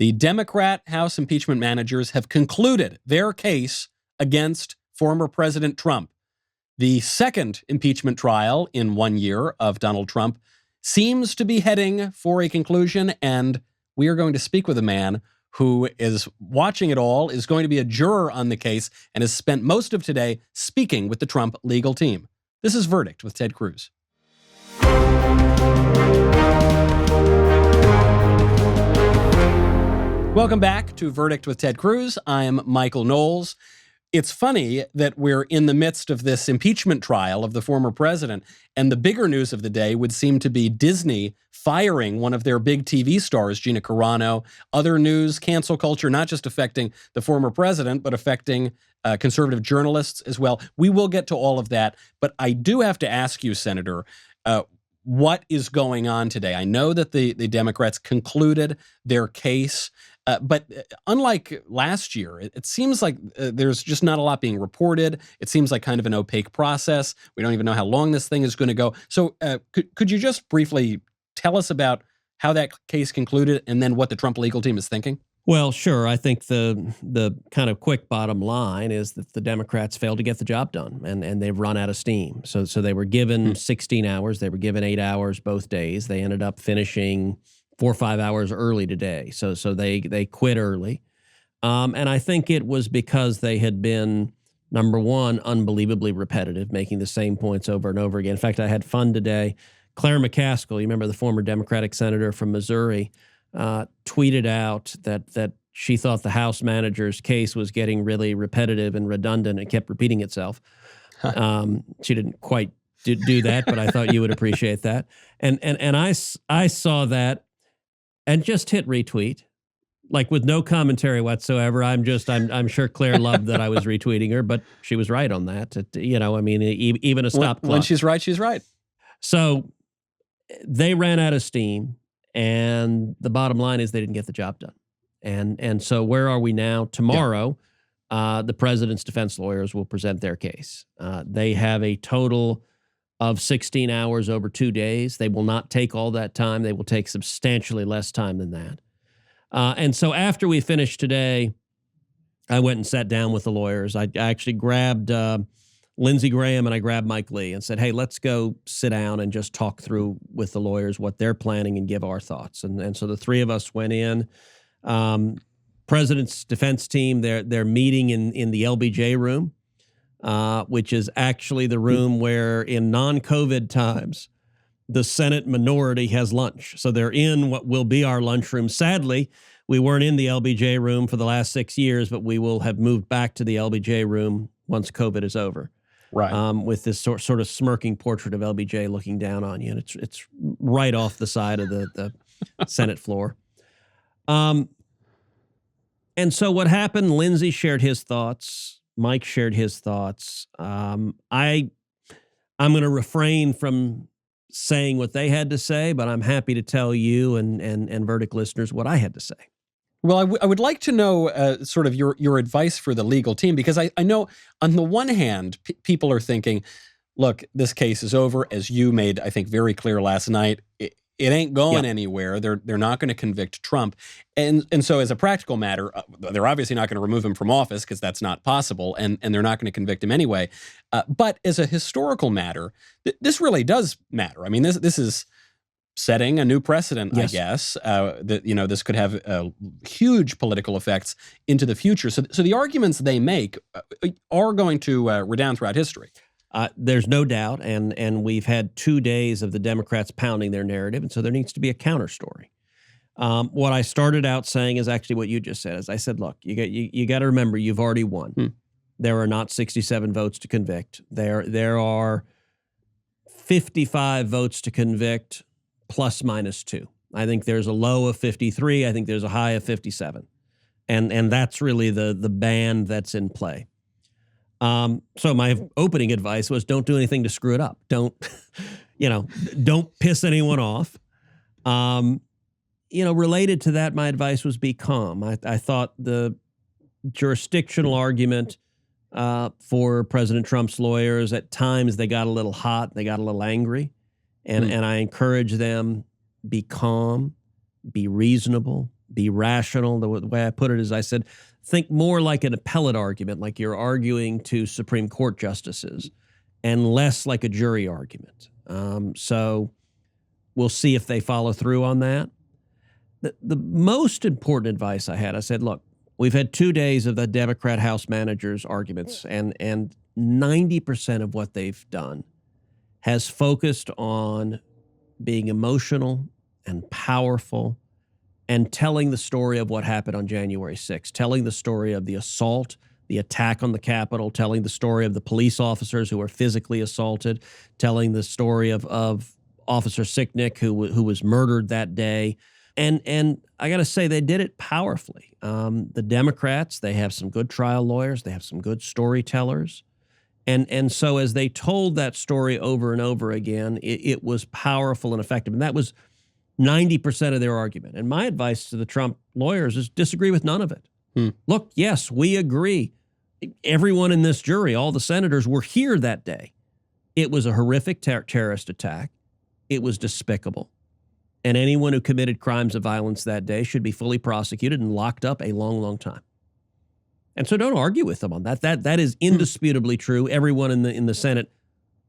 The Democrat House impeachment managers have concluded their case against former President Trump. The second impeachment trial in 1 year of Donald Trump seems to be heading for a conclusion, and we are going to speak with a man who is watching it all, is going to be a juror on the case, and has spent most of today speaking with the Trump legal team. This is Verdict with Ted Cruz. Welcome back to Verdict with Ted Cruz. I'm Michael Knowles. It's funny that we're in the midst of this impeachment trial of the former president, and the bigger news of the day would seem to be Disney firing one of their big TV stars, Gina Carano. Other news, cancel culture, not just affecting the former president, but affecting conservative journalists as well. We will get to all of that, but I do have to ask you, Senator, what is going on today? I know that the Democrats concluded their case, but unlike last year, it seems like there's just not a lot being reported. It seems like kind of an opaque process. We don't even know how long this thing is going to go. So could you just briefly tell us how that case concluded and then what the Trump legal team is thinking? Well, sure. I think the kind of quick bottom line is that the Democrats failed to get the job done, and they've run out of steam. So they were given 16 hours. They were given 8 hours both days. They ended up finishing 4 or 5 hours early today. So they quit early. And I think it was because they had been, number one, unbelievably repetitive, making the same points over and over again. In fact, I had fun today. Claire McCaskill, you remember the former Democratic senator from Missouri, tweeted out that she thought the House manager's case was getting really repetitive and redundant and kept repeating itself. She didn't quite do that, but I thought you would appreciate that. And I saw that and just hit retweet, like with no commentary whatsoever. I'm sure Claire loved that I was retweeting her, but she was right on that. Even a stop clock. When she's right, she's right. So they ran out of steam. And the bottom line is they didn't get the job done. And so where are we now? Tomorrow, the president's defense lawyers will present their case. They have a total of 16 hours over 2 days. They will not take all that time. They will take substantially less time than that. And so after we finished today, I went and sat down with the lawyers. I actually grabbed Lindsey Graham and I grabbed Mike Lee and said, hey, let's go sit down and just talk through with the lawyers what they're planning and give our thoughts. And so the three of us went in. President's defense team, they're meeting in the LBJ room, which is actually the room where in non-COVID times, the Senate minority has lunch. So they're in what will be our lunchroom. Sadly, we weren't in the LBJ room for the last 6 years, but we will have moved back to the LBJ room once COVID is over. Right. With this sort of smirking portrait of LBJ looking down on you. And it's right off the side of the Senate floor. And so what happened, Lindsey shared his thoughts. Mike shared his thoughts. I'm going to refrain from saying what they had to say, but I'm happy to tell you and Verdict listeners what I had to say. Well, I would like to know sort of your advice for the legal team, because I know on the one hand, people are thinking, look, this case is over. As you made, I think, very clear last night, it ain't going anywhere. They're not going to convict Trump. And so as a practical matter, they're obviously not going to remove him from office because that's not possible. And they're not going to convict him anyway. But as a historical matter, this really does matter. I mean, this is setting a new precedent, yes. I guess, that, this could have huge political effects into the future. So the arguments they make are going to redound throughout history. There's no doubt, and we've had 2 days of the Democrats pounding their narrative, and so there needs to be a counter story. What I started out saying is actually what you just said. As I said, look, you got to remember you've already won. There are not 67 votes to convict. There are 55 votes to convict. Plus minus 2. I think there's a low of 53. I think there's a high of 57. And that's really the band that's in play. So my opening advice was don't do anything to screw it up. Don't piss anyone off. Related to that, my advice was be calm. I thought the jurisdictional argument for President Trump's lawyers, at times they got a little hot, they got a little angry. And I encourage them, be calm, be reasonable, be rational. The way I put it is I said, think more like an appellate argument, like you're arguing to Supreme Court justices, and less like a jury argument. So we'll see if they follow through on that. The most important advice I had, I said, look, we've had 2 days of the Democrat House managers' arguments, and 90% of what they've done has focused on being emotional and powerful and telling the story of what happened on January 6th, telling the story of the assault, the attack on the Capitol, telling the story of the police officers who were physically assaulted, telling the story of Officer Sicknick who was murdered that day. And I got to say, they did it powerfully. The Democrats, they have some good trial lawyers. They have some good storytellers. And so as they told that story over and over again, it was powerful and effective. And that was 90% of their argument. And my advice to the Trump lawyers is disagree with none of it. Look, yes, we agree. Everyone in this jury, all the senators were here that day. It was a horrific terrorist attack. It was despicable. And anyone who committed crimes of violence that day should be fully prosecuted and locked up a long, long time. And so don't argue with them on that. That is indisputably true. Everyone in the Senate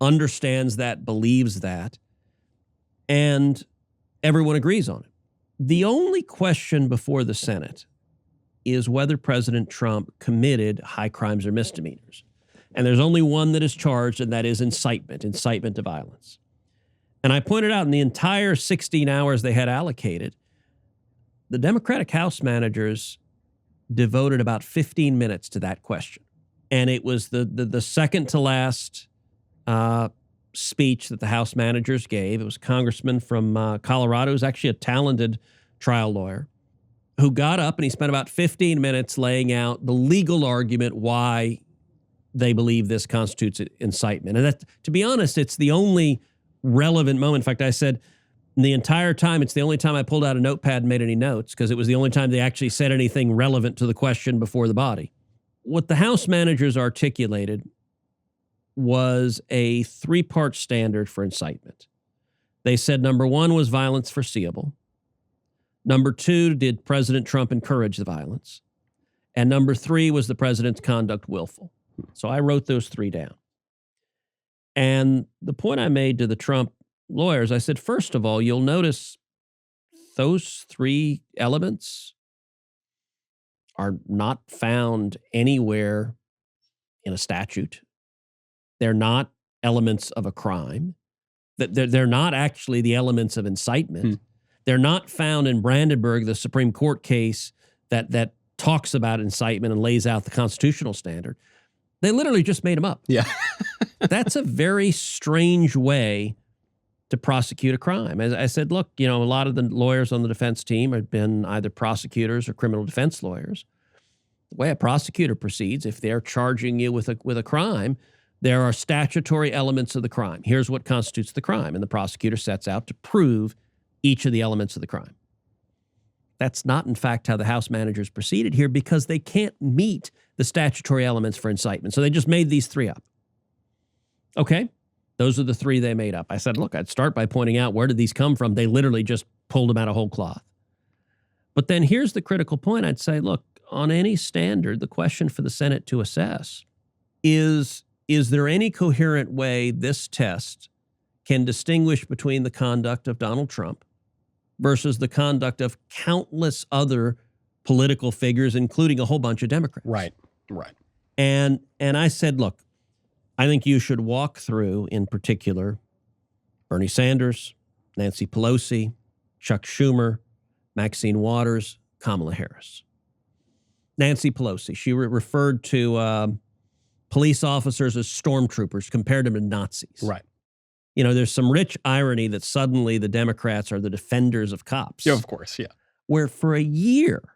understands that, believes that, and everyone agrees on it. The only question before the Senate is whether President Trump committed high crimes or misdemeanors. And there's only one that is charged, and that is incitement to violence. And I pointed out in the entire 16 hours they had allocated, the Democratic House managers devoted about 15 minutes to that question. And it was the second to last speech that the House managers gave. It was a congressman from Colorado, who's actually a talented trial lawyer, who got up and he spent about 15 minutes laying out the legal argument why they believe this constitutes incitement. And that, to be honest, it's the only relevant moment. In fact, I said the entire time, it's the only time I pulled out a notepad and made any notes, because it was the only time they actually said anything relevant to the question before the body. What the House managers articulated was a 3-part standard for incitement. They said number 1 was violence foreseeable. Number 2, did President Trump encourage the violence? And number 3 was the president's conduct willful. So I wrote those 3 down. And the point I made to the Trump lawyers, I said, first of all, you'll notice those 3 elements are not found anywhere in a statute. They're not elements of a crime. They're not actually the elements of incitement. They're not found in Brandenburg, the Supreme Court case that talks about incitement and lays out the constitutional standard. They literally just made them up. Yeah. That's a very strange way to prosecute a crime. As I said, look, a lot of the lawyers on the defense team have been either prosecutors or criminal defense lawyers. The way a prosecutor proceeds, if they're charging you with a crime, there are statutory elements of the crime. Here's what constitutes the crime, and the prosecutor sets out to prove each of the elements of the crime. That's not, in fact, how the House managers proceeded here, because they can't meet the statutory elements for incitement. So they just made these 3 up. Okay, those are the 3 they made up. I said, look, I'd start by pointing out, where did these come from? They literally just pulled them out of whole cloth. But then here's the critical point. I'd say, look, on any standard, the question for the Senate to assess is there any coherent way this test can distinguish between the conduct of Donald Trump versus the conduct of countless other political figures, including a whole bunch of Democrats? Right. And I said, look, I think you should walk through, in particular, Bernie Sanders, Nancy Pelosi, Chuck Schumer, Maxine Waters, Kamala Harris. Nancy Pelosi, she referred to police officers as stormtroopers, compared them to Nazis. Right. There's some rich irony that suddenly the Democrats are the defenders of cops. Yeah, of course, yeah. Where for a year,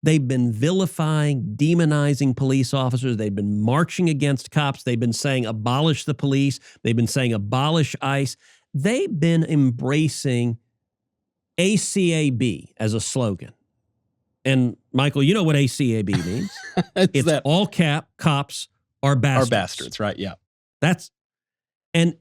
they've been vilifying, demonizing police officers. They've been marching against cops. They've been saying abolish the police. They've been saying abolish ICE. They've been embracing ACAB as a slogan. And Michael, you know what ACAB means. It's that all cops are bastards. Are bastards, right? Yeah. And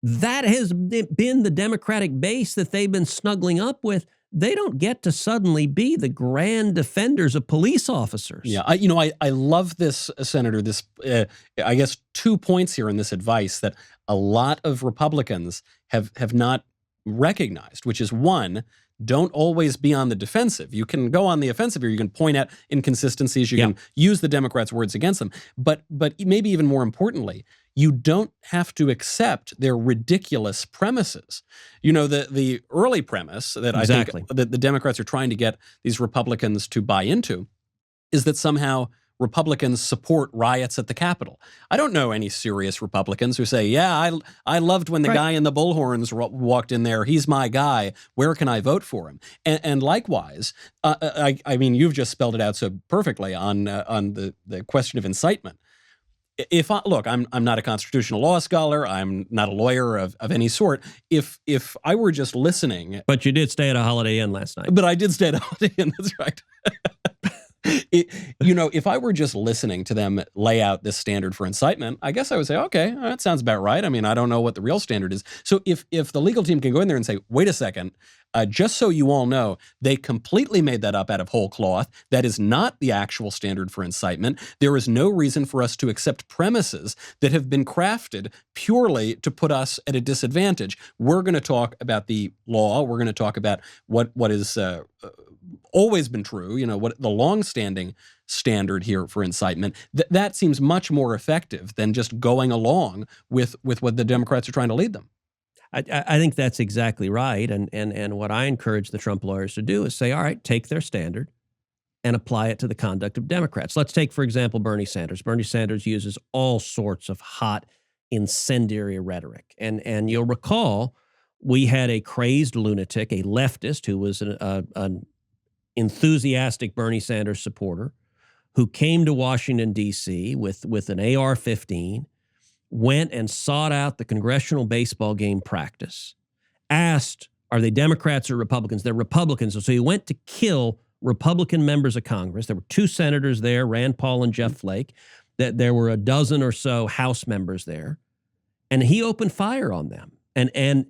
that has been the Democratic base that they've been snuggling up with. they don't get to suddenly be the grand defenders of police officers. Yeah, I love this, Senator. This, I guess, 2 points here in this advice that a lot of Republicans have not recognized, which is one, don't always be on the defensive. You can go on the offensive here. You can point out inconsistencies. You can use the Democrats' words against them. But maybe even more importantly, you don't have to accept their ridiculous premises. The early premise that I think that the Democrats are trying to get these Republicans to buy into is that somehow Republicans support riots at the Capitol. I don't know any serious Republicans who say, yeah, I loved when the guy in the bullhorns walked in there. He's my guy. Where can I vote for him? And likewise, I mean, you've just spelled it out so perfectly on the question of incitement. Look, I'm not a constitutional law scholar. I'm not a lawyer of any sort. If I were just listening. But you did stay at a Holiday Inn last night. But I did stay at a Holiday Inn. That's right. If I were just listening to them lay out this standard for incitement, I guess I would say, okay, that sounds about right. I mean, I don't know what the real standard is. So if the legal team can go in there and say, wait a second, just so you all know, they completely made that up out of whole cloth. That is not the actual standard for incitement. There is no reason for us to accept premises that have been crafted purely to put us at a disadvantage. We're going to talk about the law. We're going to talk about what is always been true, what the longstanding standard here for incitement. That seems much more effective than just going along with what the Democrats are trying to lead them. I think that's exactly right. And what I encourage the Trump lawyers to do is say, all right, take their standard and apply it to the conduct of Democrats. Let's take, for example, Bernie Sanders. Bernie Sanders uses all sorts of hot, incendiary rhetoric. And you'll recall we had a crazed lunatic, a leftist who was an enthusiastic Bernie Sanders supporter who came to Washington, D.C. with an AR-15, went and sought out the congressional baseball game practice, asked, are they Democrats or Republicans? They're Republicans. So he went to kill Republican members of Congress. There were 2 senators there, Rand Paul and Jeff Flake. That there were a dozen or so House members there. And he opened fire on them. And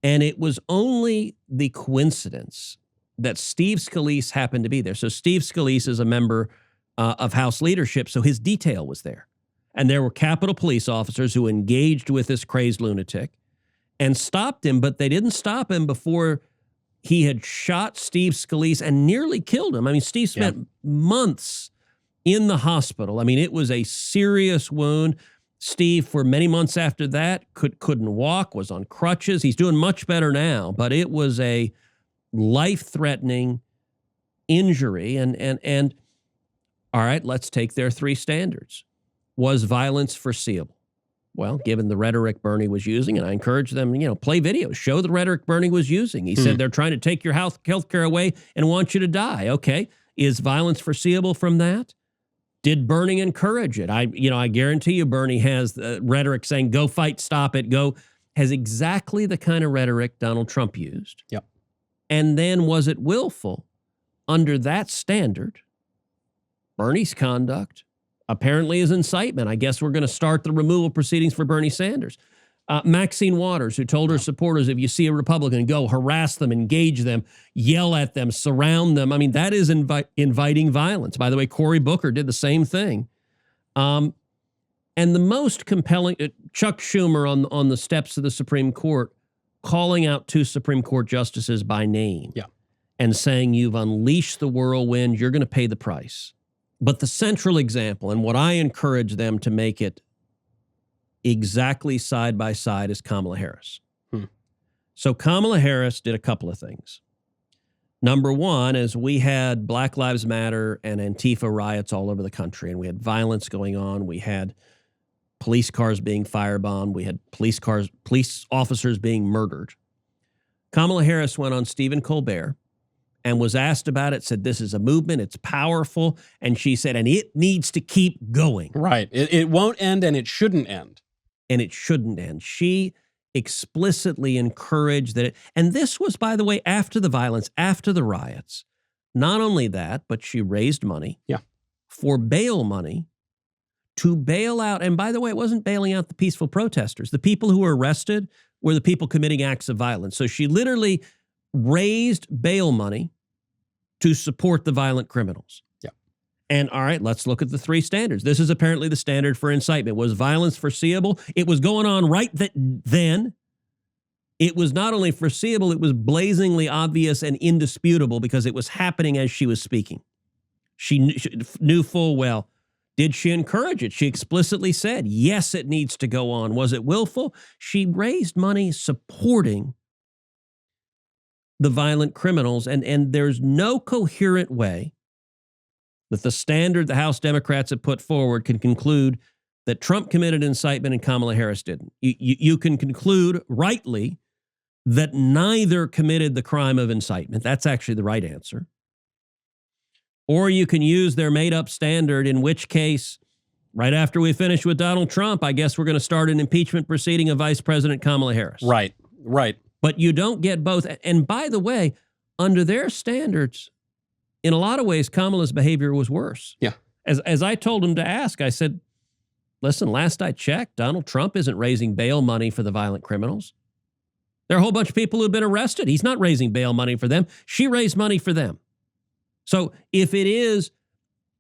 it was only the coincidence that Steve Scalise happened to be there. So Steve Scalise is a member of House leadership, so his detail was there. And there were Capitol police officers who engaged with this crazed lunatic and stopped him, but they didn't stop him before he had shot Steve Scalise and nearly killed him. I mean, Steve spent months in the hospital. I mean, it was a serious wound. Steve, for many months after that, couldn't walk, was on crutches. He's doing much better now, but it was a life-threatening injury. And all right, let's take their 3 standards. Was violence foreseeable? Well, given the rhetoric Bernie was using, and I encourage them, play videos, show the rhetoric Bernie was using. He said they're trying to take your health care away and want you to die. Okay, is violence foreseeable from that? Did Bernie encourage it? I guarantee you Bernie has the rhetoric saying, go fight, stop it, go, has exactly the kind of rhetoric Donald Trump used. Yep. And then was it willful? Under that standard, Bernie's conduct apparently is incitement. I guess we're going to start the removal proceedings for Bernie Sanders. Maxine Waters, who told her supporters, if you see a Republican, go harass them, engage them, yell at them, surround them. I mean, that is inviting violence. By the way, Cory Booker did the same thing. And the most compelling, Chuck Schumer on the steps of the Supreme Court, calling out 2 Supreme Court justices by name and saying, you've unleashed the whirlwind, you're going to pay the price. But the central example, and what I encourage them to make it exactly side by side, is Kamala Harris. So Kamala Harris did a couple of things. Number one is we had Black Lives Matter and Antifa riots all over the country, and we had violence going on. We had police cars being firebombed. We had police officers being murdered. Kamala Harris went on Stephen Colbert and was asked about it, said, this is a movement, it's powerful. And she said, and it needs to keep going. Right. It won't end and it shouldn't end. And it shouldn't end. She explicitly encouraged that. And this was, by the way, after the violence, after the riots. Not only that, but she raised money for bail money to bail out. And by the way, it wasn't bailing out the peaceful protesters. The people who were arrested were the people committing acts of violence. So she literally raised bail money to support the violent criminals. Yeah. And all right, let's look at the three standards. This is apparently the standard for incitement. Was violence foreseeable? It was going on right then. It was not only foreseeable, it was blazingly obvious and indisputable because it was happening as she was speaking. She knew full well. Did she encourage it? She explicitly said, yes, it needs to go on. Was it willful? She raised money supporting the violent criminals, and there's no coherent way that the standard the House Democrats have put forward can conclude that Trump committed incitement and Kamala Harris didn't. You can conclude rightly that neither committed the crime of incitement. That's actually the right answer. Or you can use their made-up standard, in which case, right after we finish with Donald Trump, I guess we're going to start an impeachment proceeding of Vice President Kamala Harris. Right. But you don't get both. And by the way, under their standards, in a lot of ways, Kamala's behavior was worse. Yeah. As I told him to ask, I said, listen, last I checked, Donald Trump isn't raising bail money for the violent criminals. There are a whole bunch of people who've been arrested. He's not raising bail money for them. She raised money for them. So if it is,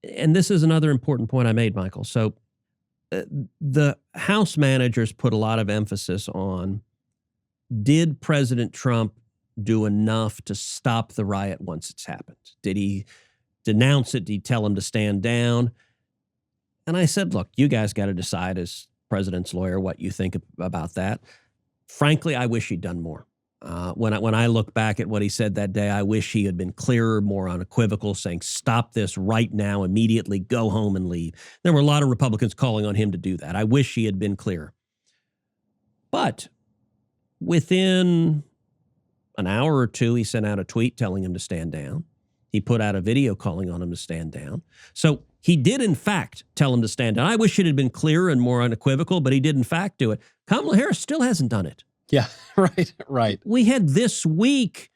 and this is another important point I made, Michael. So the House managers put a lot of emphasis on, did President Trump do enough to stop the riot once it's happened? Did he denounce it? Did he tell him to stand down? And I said, look, you guys got to decide as president's lawyer what you think about that. Frankly, I wish he'd done more. When I look back at what he said that day, I wish he had been clearer, more unequivocal, saying, stop this right now, immediately, go home and leave. There were a lot of Republicans calling on him to do that. I wish he had been clearer. But within an hour or two, he sent out a tweet telling him to stand down. He put out a video calling on him to stand down. So he did, in fact, tell him to stand down. I wish it had been clearer and more unequivocal, but he did, in fact, do it. Kamala Harris still hasn't done it. Yeah, right. We had this week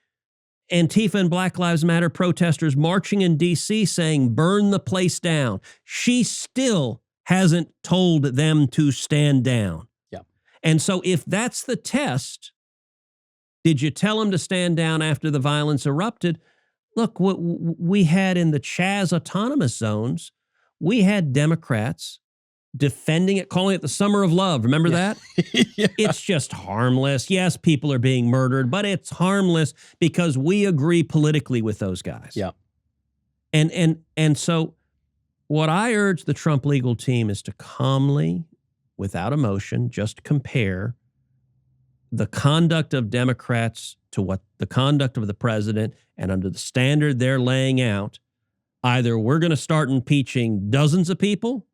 Antifa and Black Lives Matter protesters marching in D.C. saying, burn the place down. She still hasn't told them to stand down. Yeah. And so if that's the test, did you tell them to stand down after the violence erupted? Look, what we had in the Chaz autonomous zones, we had Democrats defending it, calling it the summer of love. Remember that? Yeah. It's just harmless. Yes, people are being murdered, but it's harmless because we agree politically with those guys. Yeah. And so what I urge the Trump legal team is to calmly, without emotion, just compare the conduct of Democrats to what the conduct of the president, and under the standard they're laying out, either we're going to start impeaching dozens of people,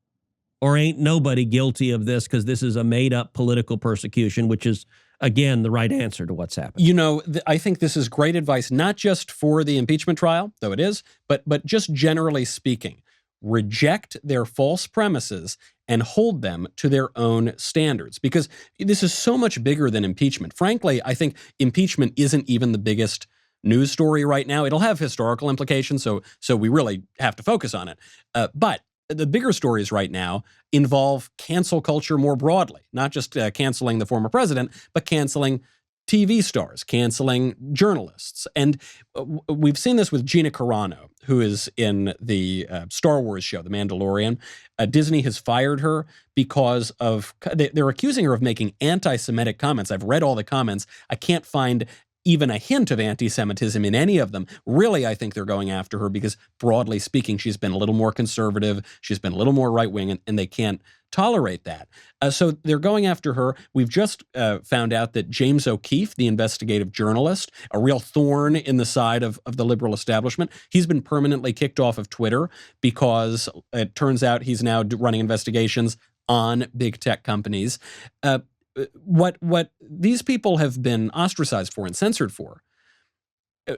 or ain't nobody guilty of this because this is a made-up political persecution, which is, again, the right answer to what's happened. You know, I think this is great advice, not just for the impeachment trial, though it is, but just generally speaking. Reject their false premises and hold them to their own standards, because this is so much bigger than impeachment. Frankly, I think impeachment isn't even the biggest news story right now. It'll have historical implications, so we really have to focus on it. But the bigger stories right now involve cancel culture more broadly, not just canceling the former president, but canceling TV stars, canceling journalists. And we've seen this with Gina Carano, who is in the Star Wars show, The Mandalorian. Disney has fired her because of, they're accusing her of making anti-Semitic comments. I've read all the comments. I can't find even a hint of anti-Semitism in any of them. Really, I think they're going after her because, broadly speaking, she's been a little more conservative, she's been a little more right-wing, and they can't tolerate that. So they're going after her. We've just found out that James O'Keefe, the investigative journalist, a real thorn in the side of the liberal establishment, he's been permanently kicked off of Twitter because it turns out he's now running investigations on big tech companies. What these people have been ostracized for and censored for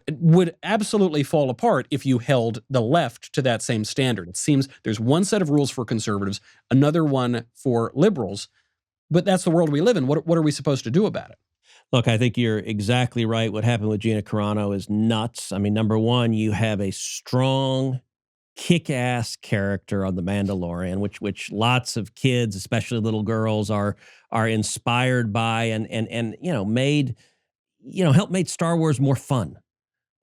would absolutely fall apart if you held the left to that same standard. It seems there's one set of rules for conservatives, another one for liberals, but that's the world we live in. What are we supposed to do about it? Look, I think you're exactly right. What happened with Gina Carano is nuts. I mean, number one, you have a strong, kick-ass character on The Mandalorian, which lots of kids, especially little girls, are inspired by and made helped make Star Wars more fun.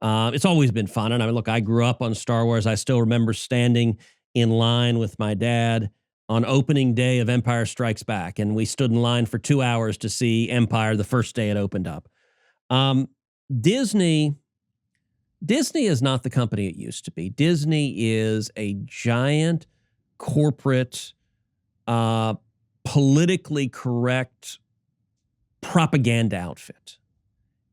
It's always been fun. And I mean, look, I grew up on Star Wars. I still remember standing in line with my dad on opening day of Empire Strikes Back. And we stood in line for 2 hours to see Empire the first day it opened up. Disney is not the company it used to be. Disney is a giant corporate, politically correct propaganda outfit.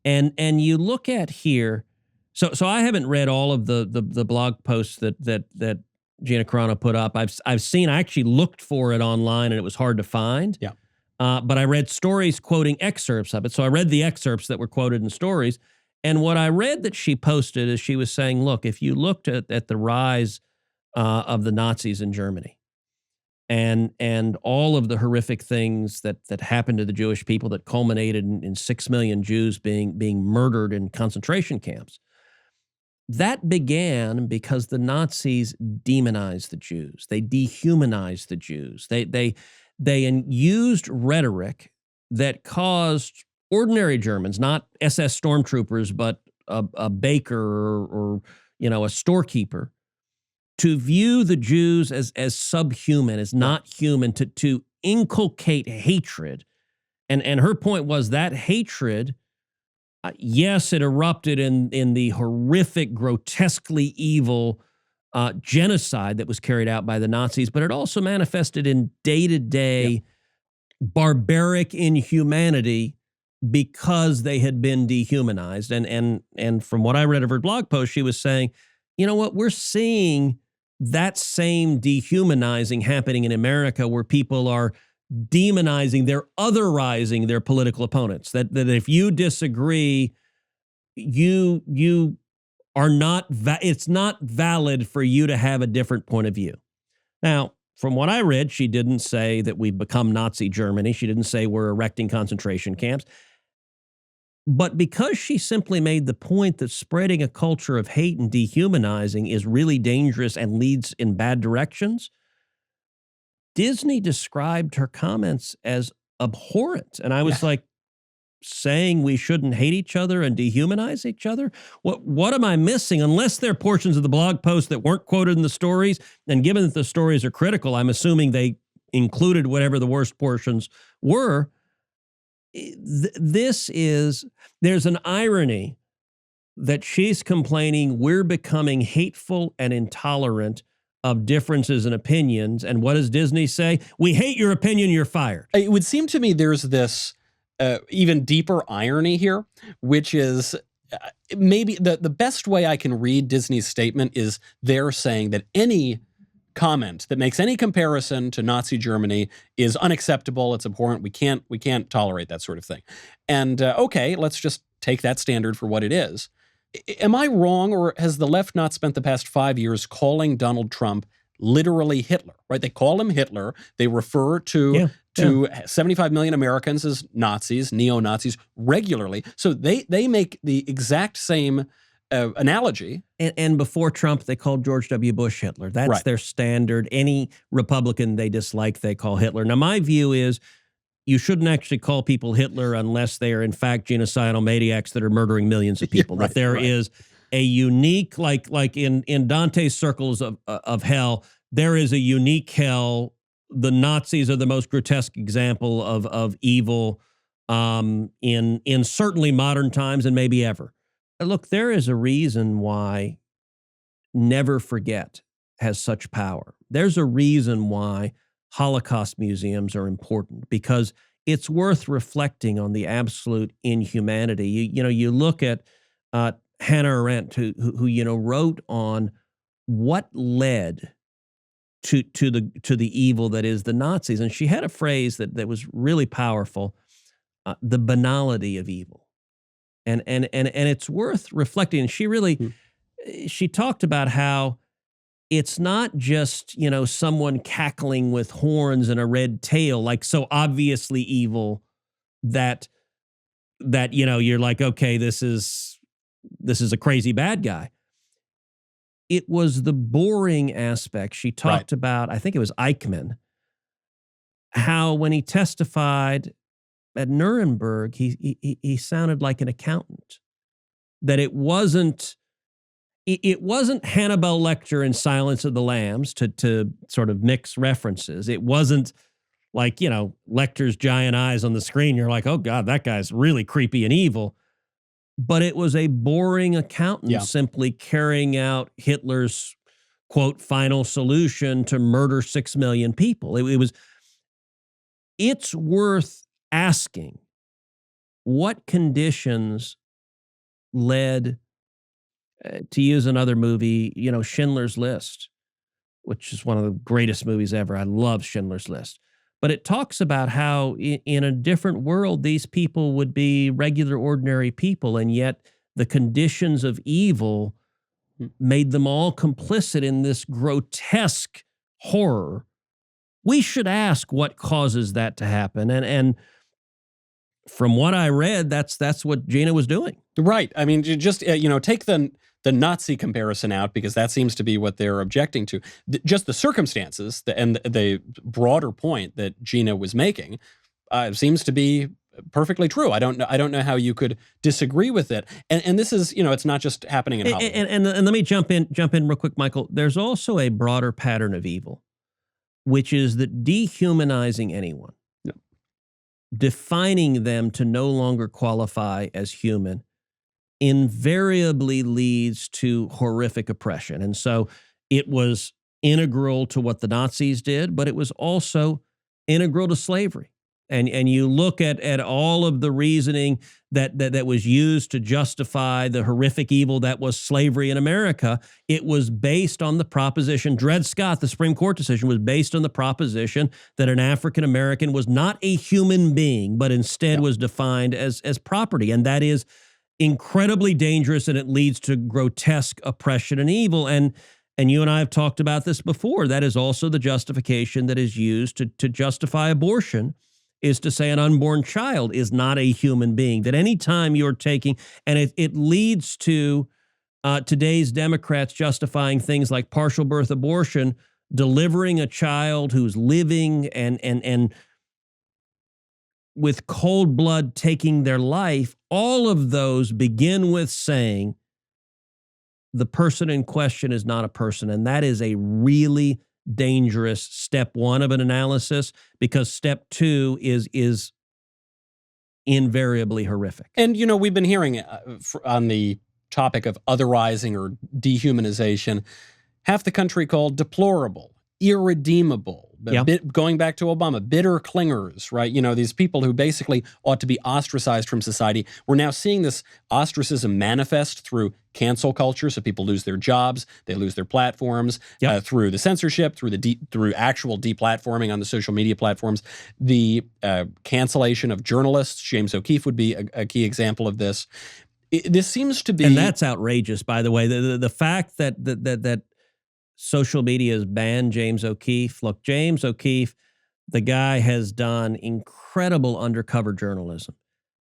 And you look at here, so I haven't read all of the blog posts that Gina Carano put up. I've seen, I actually looked for it online and it was hard to find. Yeah. But I read stories quoting excerpts of it. So I read the excerpts that were quoted in stories. And what I read that she posted is she was saying, look, if you looked at the rise of the Nazis in Germany and all of the horrific things that happened to the Jewish people that culminated in 6 million Jews being murdered in concentration camps, that began because the Nazis demonized the Jews. They dehumanized the Jews. They used rhetoric that caused ordinary Germans, not SS stormtroopers, but a baker or a storekeeper, to view the Jews as subhuman, as not human, to inculcate hatred. And her point was that hatred, yes, it erupted in the horrific, grotesquely evil genocide that was carried out by the Nazis, but it also manifested in day-to-day barbaric inhumanity because they had been dehumanized. And from what I read of her blog post, she was saying, you know what, we're seeing that same dehumanizing happening in America, where people are demonizing, they're otherizing their political opponents. That if you disagree, you are not, it's not valid for you to have a different point of view. Now, from what I read, she didn't say that we've become Nazi Germany. She didn't say we're erecting concentration camps. But because she simply made the point that spreading a culture of hate and dehumanizing is really dangerous and leads in bad directions, Disney described her comments as abhorrent. And I was like, saying we shouldn't hate each other and dehumanize each other? What am I missing? Unless there are portions of the blog post that weren't quoted in the stories, and given that the stories are critical, I'm assuming they included whatever the worst portions were. There's an irony that she's complaining we're becoming hateful and intolerant of differences in opinions. And what does Disney say? We hate your opinion, you're fired. It would seem to me there's this even deeper irony here, which is maybe the best way I can read Disney's statement is they're saying that any comment that makes any comparison to Nazi Germany is unacceptable, it's abhorrent, we can't tolerate that sort of thing. And okay, let's just take that standard for what it is. Am I wrong, or has the left not spent the past 5 years calling Donald Trump literally Hitler, right? They call him Hitler. They refer to 75 million Americans as Nazis, neo-Nazis regularly. So they make the exact same analogy. And before Trump, they called George W. Bush Hitler. That's their standard. Any Republican they dislike, they call Hitler. Now, my view is you shouldn't actually call people Hitler unless they are, in fact, genocidal maniacs that are murdering millions of people. That there is a unique, like in Dante's circles of hell, there is a unique hell. The Nazis are the most grotesque example of evil in certainly modern times and maybe ever. Look, there is a reason why Never Forget has such power. There's a reason why Holocaust museums are important, because it's worth reflecting on the absolute inhumanity. You look at Hannah Arendt, who wrote on what led to the evil that is the Nazis, and she had a phrase that was really powerful: the banality of evil. And it's worth reflecting. And she really, she talked about how it's not just, someone cackling with horns and a red tail, like so obviously evil that you're like, okay, this is a crazy bad guy. It was the boring aspect. She talked about, I think it was Eichmann, how when he testified, at Nuremberg, he sounded like an accountant. That it wasn't Hannibal Lecter in Silence of the Lambs, to sort of mix references. It wasn't like, you know, Lecter's giant eyes on the screen. You're like, oh God, that guy's really creepy and evil. But it was a boring accountant simply carrying out Hitler's, quote, final solution to murder 6 million people. It's worth asking what conditions led, to use another movie, you know, Schindler's List, which is one of the greatest movies ever. I love Schindler's List. But it talks about how in a different world, these people would be regular, ordinary people, and yet the conditions of evil made them all complicit in this grotesque horror. We should ask what causes that to happen. And from what I read, that's what Gina was doing. Right. I mean, just, take the Nazi comparison out, because that seems to be what they're objecting to. Just the circumstances and the broader point that Gina was making seems to be perfectly true. I don't know how you could disagree with it. And this is, it's not just happening in Hollywood. And let me jump in real quick, Michael. There's also a broader pattern of evil, which is that dehumanizing anyone, defining them to no longer qualify as human, invariably leads to horrific oppression. And so it was integral to what the Nazis did, but it was also integral to slavery. And you look at all of the reasoning that was used to justify the horrific evil that was slavery in America. It was based on the proposition, Dred Scott, the Supreme Court decision, was based on the proposition that an African American was not a human being, but instead was defined as property. And that is incredibly dangerous, and it leads to grotesque oppression and evil. And you and I have talked about this before. That is also the justification that is used to justify abortion, is to say an unborn child is not a human being. That any time you're taking, and it leads to today's Democrats justifying things like partial birth abortion, delivering a child who's living and with cold blood taking their life. All of those begin with saying the person in question is not a person. And that is a really dangerous step one of an analysis, because step two is invariably horrific. And, we've been hearing on the topic of otherizing or dehumanization, half the country called deplorable, irredeemable, going back to Obama, bitter clingers, right? These people who basically ought to be ostracized from society. We're now seeing this ostracism manifest through cancel culture. So people lose their jobs, they lose their platforms, through the censorship, through actual deplatforming on the social media platforms, the cancellation of journalists. James O'Keefe would be a key example of this. This seems to be, and that's outrageous, by the way. The fact that social media has banned James O'Keefe. Look, James O'Keefe, the guy has done incredible undercover journalism.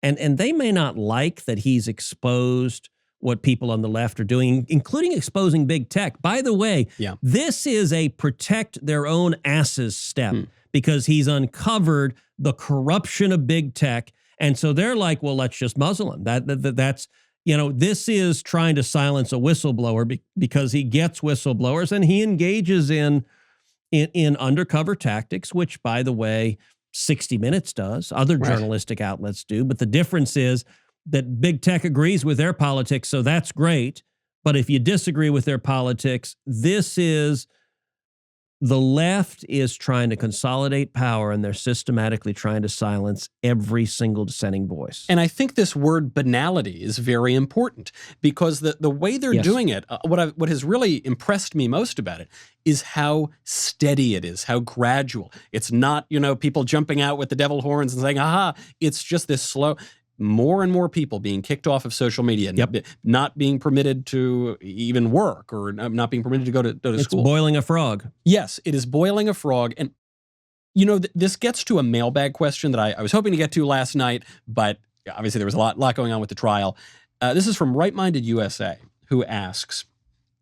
And they may not like that he's exposed what people on the left are doing, including exposing big tech. By the way, this is a protect their own asses step, because he's uncovered the corruption of big tech. And so they're like, well, let's just muzzle him. That's this is trying to silence a whistleblower because he gets whistleblowers, and he engages in undercover tactics, which, by the way, 60 Minutes does, other journalistic outlets do. But the difference is that big tech agrees with their politics, so that's great. But if you disagree with their politics, the left is trying to consolidate power, and they're systematically trying to silence every single dissenting voice. And I think this word banality is very important, because the way they're doing it, what has really impressed me most about it is how steady it is, how gradual. It's not, people jumping out with the devil horns and saying, aha, it's just this slow. More and more people being kicked off of social media, not being permitted to even work, or not being permitted to go to school. It's boiling a frog. Yes, it is boiling a frog. And, this gets to a mailbag question that I was hoping to get to last night, but obviously there was a lot going on with the trial. This is from Right Minded USA, who asks,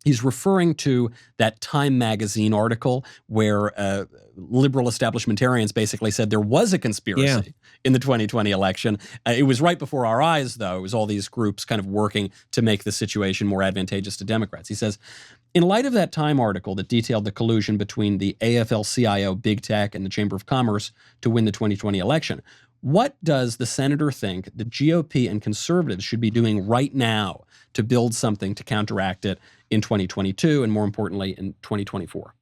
He's referring to that Time magazine article where liberal establishmentarians basically said there was a conspiracy in the 2020 election. It was right before our eyes, though. It was all these groups kind of working to make the situation more advantageous to Democrats. He says, in light of that Time article that detailed the collusion between the AFL-CIO, Big Tech, and the Chamber of Commerce to win the 2020 election, what does the senator think the GOP and conservatives should be doing right now to build something to counteract it in 2022 and, more importantly, in 2024?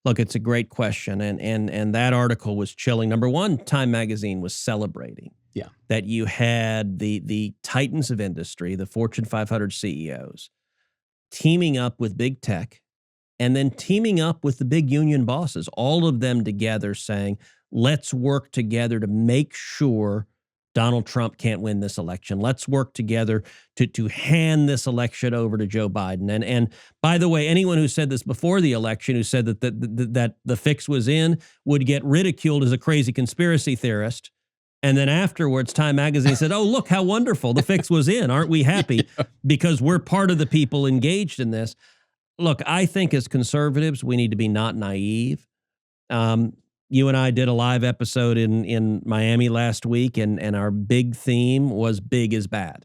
Look, it's a great question, and that article was chilling. Number one, Time magazine was celebrating that you had the titans of industry, the Fortune 500 CEOs, teaming up with big tech, and then teaming up with the big union bosses, all of them together saying, let's work together to make sure Donald Trump can't win this election. Let's work together to hand this election over to Joe Biden. And by the way, anyone who said this before the election, who said that the fix was in, would get ridiculed as a crazy conspiracy theorist. And then afterwards, Time magazine said, oh, look how wonderful, the fix was in. Aren't we happy? Because we're part of the people engaged in this. Look, I think as conservatives, we need to be not naive. You and I did a live episode in Miami last week, and our big theme was big is bad.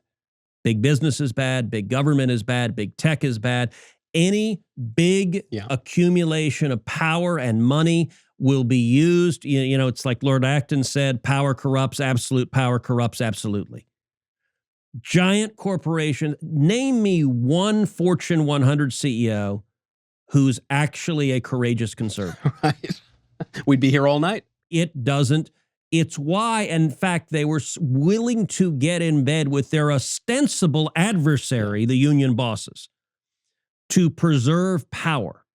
Big business is bad. Big government is bad. Big tech is bad. Any big accumulation of power and money will be used. You know, it's like Lord Acton said, power corrupts, absolute power corrupts absolutely. Giant corporation. Name me one Fortune 100 CEO who's actually a courageous conservative. Right. We'd be here all night. It doesn't. It's why, in fact, they were willing to get in bed with their ostensible adversary, the union bosses, to preserve power.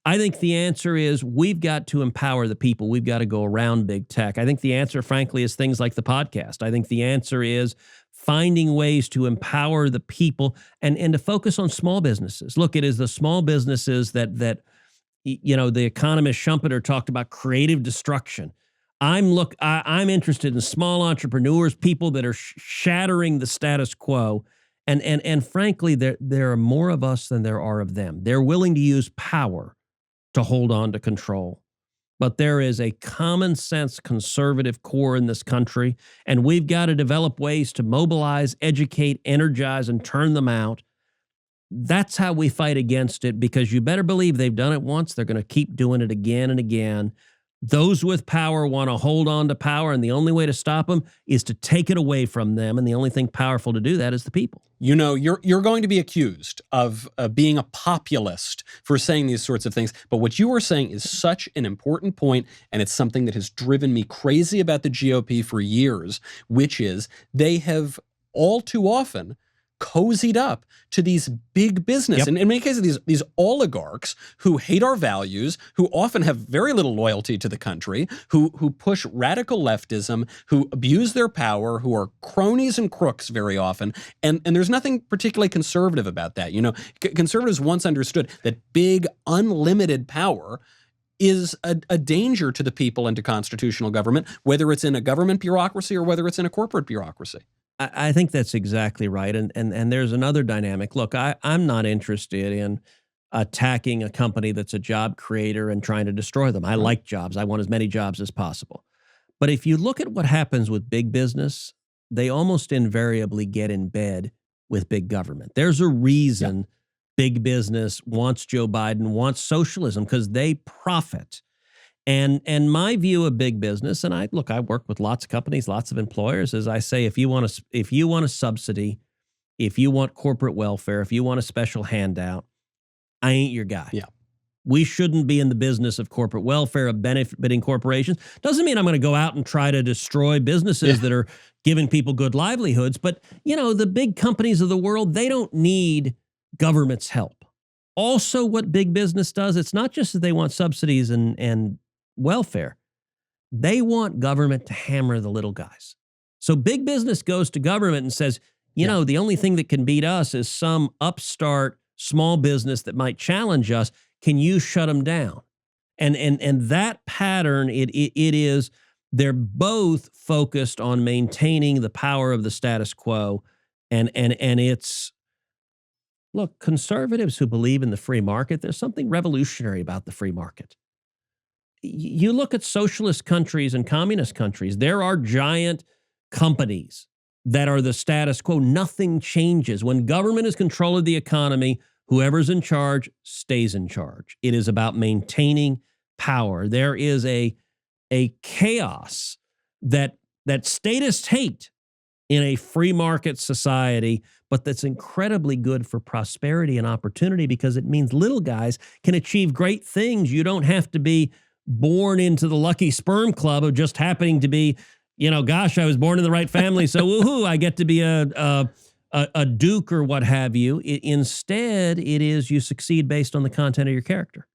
I think the answer is we've got to empower the people. We've got to go around big tech. I think the answer, frankly, is things like the podcast. I think the answer is finding ways to empower the people and to focus on small businesses. Look, it is the small businesses that you know, the economist Schumpeter talked about creative destruction. I'm interested in small entrepreneurs, people that are shattering the status quo. And frankly, there are more of us than there are of them. They're willing to use power to hold on to control. But there is a common sense conservative core in this country, and we've got to develop ways to mobilize, educate, energize, and turn them out. That's how we fight against it, because you better believe they've done it once. They're going to keep doing it again and again. Those with power want to hold on to power, and the only way to stop them is to take it away from them, and the only thing powerful to do that is the people. You know, you're going to be accused of being a populist for saying these sorts of things, but what you are saying is such an important point, and it's something that has driven me crazy about the GOP for years, which is they have all too often cozied up to these big business, and in many cases, these oligarchs who hate our values, who often have very little loyalty to the country, who push radical leftism, who abuse their power, who are cronies and crooks very often, and there's nothing particularly conservative about that. You know, conservatives once understood that big, unlimited power is a danger to the people and to constitutional government, whether it's in a government bureaucracy or whether it's in a corporate bureaucracy. I think that's exactly right. And there's another dynamic. Look, I'm not interested in attacking a company that's a job creator and trying to destroy them. I like jobs. I want as many jobs as possible. But if you look at what happens with big business, they almost invariably get in bed with big government. There's a reason big business wants Joe Biden, wants socialism, because they profit. And my view of big business, and I work with lots of companies, lots of employers, as I say, if you want a subsidy, if you want corporate welfare, if you want a special handout, I ain't your guy. Yeah. We shouldn't be in the business of corporate welfare, of benefiting corporations. Doesn't mean I'm going to go out and try to destroy businesses that are giving people good livelihoods. But, you know, the big companies of the world, they don't need government's help. Also, what big business does, it's not just that they want subsidies and welfare. They want government to hammer the little guys. So big business goes to government and says, you know, the only thing that can beat us is some upstart small business that might challenge us. Can you shut them down? And that pattern, it is, they're both focused on maintaining the power of the status quo. And it's Look, conservatives who believe in the free market, there's something revolutionary about the free market. You look at socialist countries and communist countries, there are giant companies that are the status quo. Nothing changes. When government is control of the economy, whoever's in charge stays in charge. It is about maintaining power. There is a chaos that statists hate in a free market society, but that's incredibly good for prosperity and opportunity because it means little guys can achieve great things. You don't have to be born into the lucky sperm club of just happening to be, gosh, I was born in the right family, so woohoo, I get to be a duke or what have you. Instead, it is you succeed based on the content of your character.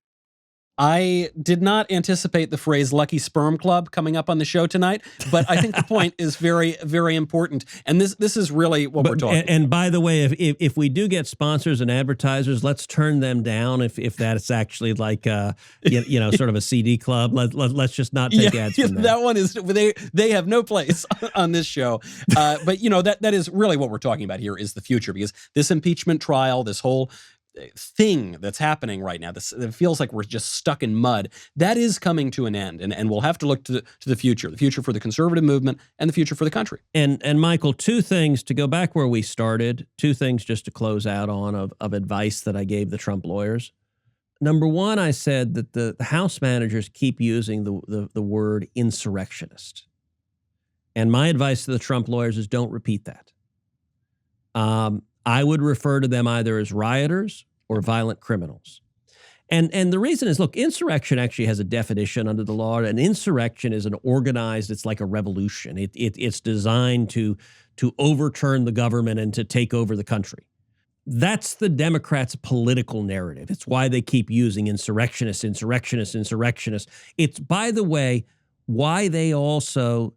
I did not anticipate the phrase lucky sperm club coming up on the show tonight, but I think the point is very, very important. And this is really what we're talking about. And by the way, if we do get sponsors and advertisers, let's turn them down if that's actually like, sort of a CD club. Let's just not take ads from them. That one is, they have no place on this show. But, that is really what we're talking about here is the future, because this impeachment trial, this whole thing that's happening right now, it feels like we're just stuck in mud. That is coming to an end, and we'll have to look to the future for the conservative movement and the future for the country. And Michael, two things to go back where we started, two things just to close out on of advice that I gave the Trump lawyers. Number one, I said that the House managers keep using the word insurrectionist. And my advice to the Trump lawyers is don't repeat that. I would refer to them either as rioters or violent criminals. And the reason is, look, insurrection actually has a definition under the law. An insurrection is it's like a revolution. It's designed to overturn the government and to take over the country. That's the Democrats' political narrative. It's why they keep using insurrectionist. It's, by the way, why they also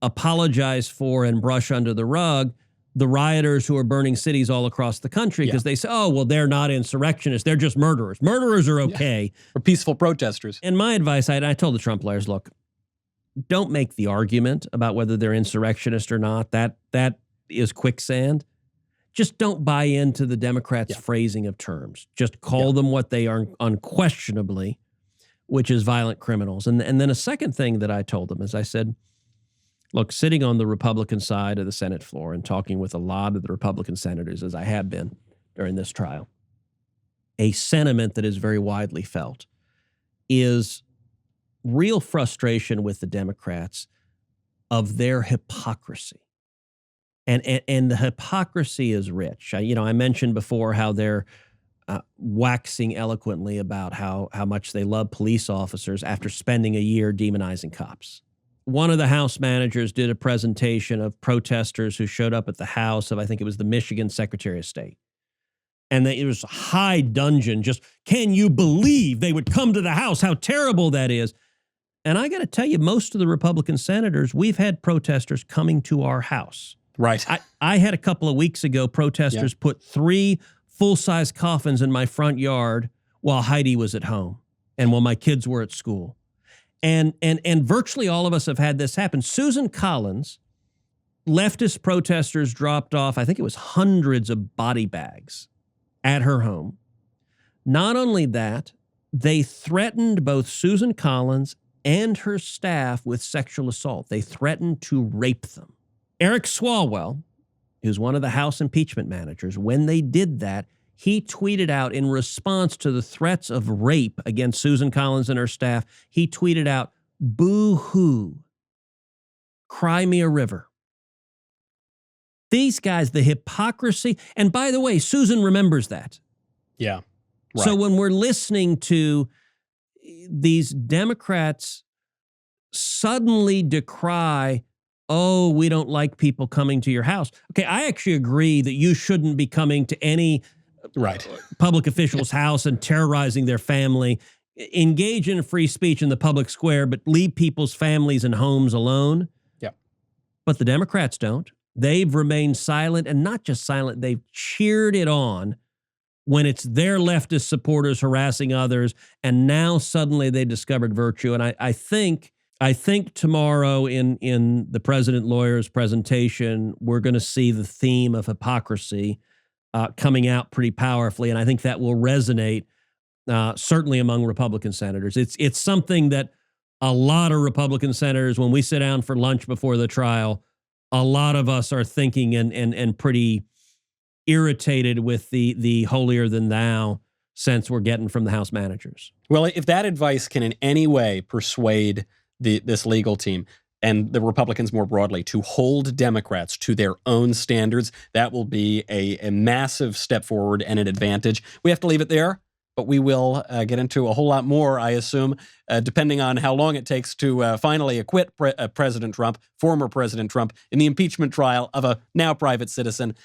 apologize for and brush under the rug the rioters who are burning cities all across the country, because they say, oh, well, they're not insurrectionists. They're just murderers. Murderers are okay. Or peaceful protesters. And my advice, I told the Trump lawyers, look, don't make the argument about whether they're insurrectionist or not. That is quicksand. Just don't buy into the Democrats' phrasing of terms. Just call them what they are unquestionably, which is violent criminals. And then a second thing that I told them is I said, look, sitting on the Republican side of the Senate floor and talking with a lot of the Republican senators, as I have been during this trial, a sentiment that is very widely felt is real frustration with the Democrats of their hypocrisy. And the hypocrisy is rich. I mentioned before how they're waxing eloquently about how much they love police officers after spending a year demonizing cops. One of the House managers did a presentation of protesters who showed up at the house of, I think it was the Michigan Secretary of State. And it was high dudgeon, just, can you believe they would come to the house? How terrible that is. And I got to tell you, most of the Republican senators, we've had protesters coming to our house. Right. I had a couple of weeks ago, protesters put 3 full-size coffins in my front yard while Heidi was at home and while my kids were at school. And virtually all of us have had this happen. Susan Collins, leftist protesters dropped off, I think it was hundreds of body bags at her home. Not only that, they threatened both Susan Collins and her staff with sexual assault. They threatened to rape them. Eric Swalwell, who's one of the House impeachment managers, when they did that, he tweeted out in response to the threats of rape against Susan Collins and her staff, he tweeted out, boo-hoo, cry me a river. These guys, the hypocrisy, and by the way, Susan remembers that. Yeah. Right. So when we're listening to these Democrats suddenly decry, oh, we don't like people coming to your house. Okay, I actually agree that you shouldn't be coming to any public official's house and terrorizing their family. Engage in free speech in the public square, but leave people's families and homes alone. Yeah. But the Democrats don't. They've remained silent, and not just silent, they've cheered it on when it's their leftist supporters harassing others, and now suddenly they discovered virtue. And I think tomorrow in the president lawyer's presentation, we're going to see the theme of hypocrisy coming out pretty powerfully, and I think that will resonate certainly among Republican senators. It's something that a lot of Republican senators, when we sit down for lunch before the trial, a lot of us are thinking and pretty irritated with the holier than thou sense we're getting from the House managers. Well, if that advice can in any way persuade this legal team and the Republicans more broadly to hold Democrats to their own standards, that will be a massive step forward and an advantage. We have to leave it there, but we will get into a whole lot more, I assume, depending on how long it takes to finally acquit President Trump, former President Trump, in the impeachment trial of a now private citizen.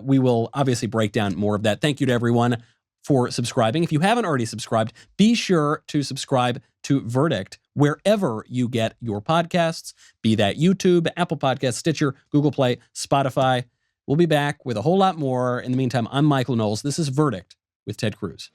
We will obviously break down more of that. Thank you to everyone for subscribing. If you haven't already subscribed, be sure to subscribe to Verdict wherever you get your podcasts, be that YouTube, Apple Podcasts, Stitcher, Google Play, Spotify. We'll be back with a whole lot more. In the meantime, I'm Michael Knowles. This is Verdict with Ted Cruz.